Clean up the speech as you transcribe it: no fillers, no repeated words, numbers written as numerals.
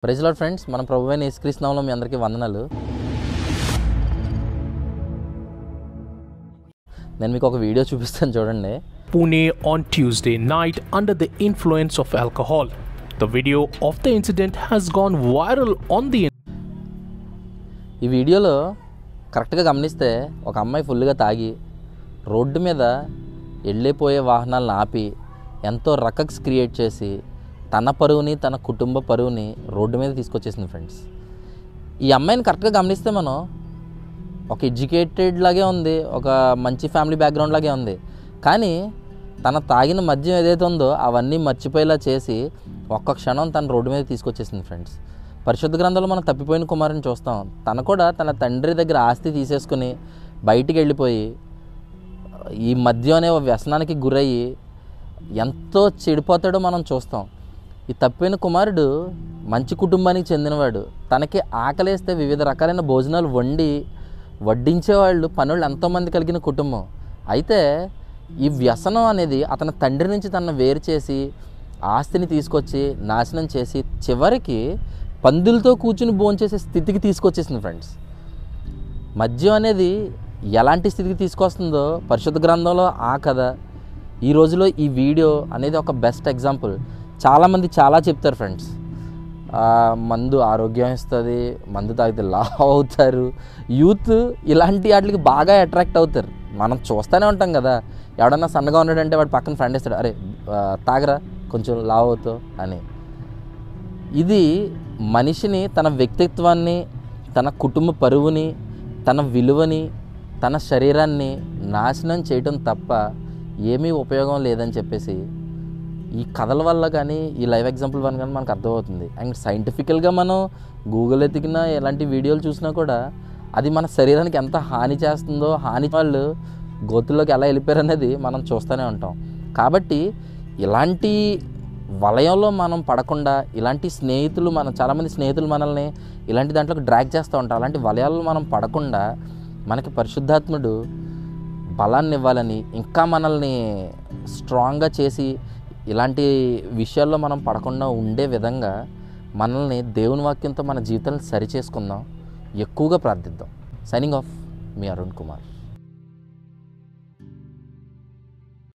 Praise lord friends, మన ప్రభువైన యేసుక్రీస్తు నామములో మీ అందరికీ వందనాలు. నేను మీకు ఒక వీడియో చూపిస్తాను చూడండి. Pune on Tuesday night under the influence of alcohol. The video of the incident has gone viral on the ఈ వీడియోలో కరెక్ట్గా గమనిస్తే ఒక అమ్మాయి ఫుల్గా తాగి రోడ్డు మీద వెళ్ళిపోయే వాహనాలను ఆపి ఎంతో రకక్స్ క్రియేట్ చేసి తన పరువుని తన కుటుంబ పరువుని రోడ్డు మీద తీసుకొచ్చేసింది ఫ్రెండ్స్. ఈ అమ్మాయిని కరెక్ట్గా గమనిస్తే మనం ఒక ఎడ్యుకేటెడ్ లాగే ఉంది, ఒక మంచి ఫ్యామిలీ బ్యాక్గ్రౌండ్ లాగే ఉంది. కానీ తన తాగిన మద్యం ఏదైతే ఉందో అవన్నీ మర్చిపోయేలా చేసి ఒక్క క్షణం తన రోడ్డు మీద తీసుకొచ్చేసింది ఫ్రెండ్స్. పరిశుద్ధ గ్రంథంలో మనం తప్పిపోయిన కుమారుని చూస్తాం. తను కూడా తన తండ్రి దగ్గర ఆస్తి తీసేసుకుని బయటికి వెళ్ళిపోయి ఈ మద్యం అనే వ్యసనానికి గురయ్యి ఎంతో చెడిపోతాడో మనం చూస్తాం. ఈ తప్పిపోయిన కుమారుడు మంచి కుటుంబానికి చెందినవాడు. తనకి ఆకలేస్తే వివిధ రకాలైన భోజనాలు వడ్డించేవాళ్ళు పనులు ఎంతోమంది కలిగిన కుటుంబం. అయితే ఈ వ్యసనం అనేది అతని తండ్రి నుంచి తనను వేరు చేసి ఆస్తిని తీసుకొచ్చి నాశనం చేసి చివరికి పందులతో కూర్చుని భోంచేసే స్థితికి తీసుకొచ్చేసింది ఫ్రెండ్స్. మద్యం అనేది ఎలాంటి స్థితికి తీసుకొస్తుందో పరిశుద్ధ గ్రంథంలో ఆ కథ, ఈ రోజులో ఈ వీడియో అనేది ఒక బెస్ట్ ఎగ్జాంపుల్. చాలామంది చాలా చెప్తారు ఫ్రెండ్స్, మందు ఆరోగ్యం ఇస్తుంది, మందు తాగితే లావ్ అవుతారు, యూత్ ఇలాంటి వాటికి బాగా అట్రాక్ట్ అవుతారు. మనం చూస్తూనే ఉంటాం కదా, ఎవడన్నా సన్నగా ఉన్నాడంటే వాడు పక్కన ఫ్రెండ్ ఇస్తాడు, అరే తాగరా కొంచెం లావ్ అవుతావు అని. ఇది మనిషిని, తన వ్యక్తిత్వాన్ని, తన కుటుంబ పరువుని, తన విలువని, తన శరీరాన్ని నాశనం చేయడం తప్ప ఏమీ ఉపయోగం లేదని చెప్పేసి ఈ కథల వల్ల కానీ ఈ లైవ్ ఎగ్జాంపుల్ వల్ల కానీ మనకు అర్థమవుతుంది. అండ్ సైంటిఫికల్గా మనం గూగుల్ ఎతికినా ఎలాంటి వీడియోలు చూసినా కూడా అది మన శరీరానికి ఎంత హాని చేస్తుందో, హాని వాళ్ళు గోతుల్లోకి ఎలా వెళ్ళిపోయారు అనేది మనం చూస్తూనే ఉంటాం. కాబట్టి ఇలాంటి వలయంలో మనం పడకుండా, ఇలాంటి స్నేహితులు చాలామంది స్నేహితులు మనల్ని ఇలాంటి దాంట్లోకి డ్రాగ్ చేస్తూ ఉంటారు. అలాంటి వలయాల్లో మనం పడకుండా మనకి పరిశుద్ధాత్ముడు బలాన్ని ఇవ్వాలని, ఇంకా మనల్ని స్ట్రాంగ్గా చేసి ఇలాంటి విషయాల్లో మనం పడకుండా ఉండే విధంగా మనల్ని దేవుని వాక్యంతో మన జీవితాన్ని సరిచేసుకుందాం, ఎక్కువగా ప్రార్థిద్దాం. సైనింగ్ ఆఫ్, మీ అరుణ్ కుమార్.